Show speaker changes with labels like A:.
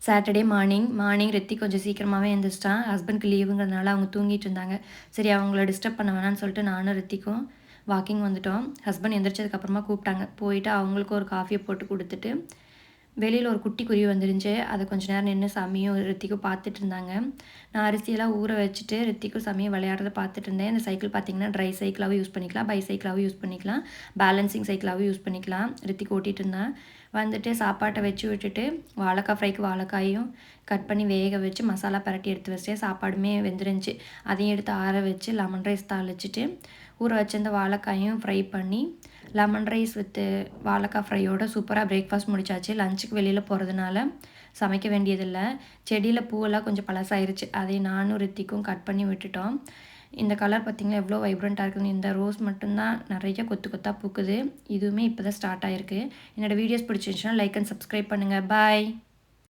A: Saturday morning Hrithik கொஞ்சம் சீக்கிரமாகவே எழுந்திரிச்சிட்டான். ஹஸ்பண்ட்க்கு லீவுங்கிறதுனால அவங்க தூங்கிட்டு இருந்தாங்க. சரி அவங்கள டிஸ்டர்ப் பண்ண வேணாம்னு சொல்லிட்டு நானும் ரித்திக்கும் வாக்கிங் வந்துட்டோம். ஹஸ்பண்ட் எந்திரிச்சதுக்கப்புறமா கூப்பிட்டாங்க. போயிட்டு அவங்களுக்கு ஒரு காஃபியை போட்டு கொடுத்துட்டு வெளியில் ஒரு குட்டி குருவி வந்துருந்துச்சு. அதை கொஞ்சம் நேரம் நின்று சாமியும் ரித்திக்கும் பார்த்துட்டு இருந்தாங்க. நான் அரிசியெல்லாம் ஊற வச்சுட்டு ரித்திக்கும் சாமியும் விளையாடுறத பார்த்துட்டு இருந்தேன். இந்த சைக்கிள் பார்த்திங்கன்னா ட்ரை சைக்கிளாகவும் யூஸ் பண்ணிக்கலாம், பைசைக்கிளாகவும் யூஸ் பண்ணிக்கலாம், பேலன்சிங் சைக்கிளாகவும் யூஸ் பண்ணிக்கலாம். ரித்திக் ஓட்டிகிட்டு இருந்தேன். வந்துட்டு சாப்பாட்டை வச்சு விட்டுட்டு வாழைக்காய் ஃப்ரைக்கு வாழைக்காயும் கட் பண்ணி வேக வச்சு மசாலா பரட்டி எடுத்து வச்சிட்டேன். சாப்பாடுமே வெந்துருந்துச்சு. அதையும் எடுத்து ஆற வச்சு லெமன் ரைஸ் தாளிச்சிட்டு ஊற வச்சிருந்த வாழைக்காயும் ஃப்ரை பண்ணி லெமன் ரைஸ் வித் வாழைக்காய் ஃப்ரையோட சூப்பராக பிரேக்ஃபாஸ்ட் முடிச்சாச்சு. லஞ்சுக்கு வெளியில் போகிறதுனால சமைக்க வேண்டியதில்லை. செடியில் பூவெல்லாம் கொஞ்சம் பழசாயிருச்சு. அதை நானும் ரித்திக்கும் கட் பண்ணி விட்டுட்டோம். இந்த கலர் பார்த்திங்கன்னா எவ்வளோ வைப்ரண்ட்டாக இருக்குதுன்னு. இந்த ரோஸ் மட்டும்தான் நிறைய கொத்து கொத்தாக பூக்குது. இதுவுமே இப்போ தான் ஸ்டார்ட் ஆகிருக்கு. என்னோடய வீடியோஸ் பிடிச்சிருந்துச்சுன்னா லைக் அண்ட் சப்ஸ்கிரைப் பண்ணுங்கள். பாய்.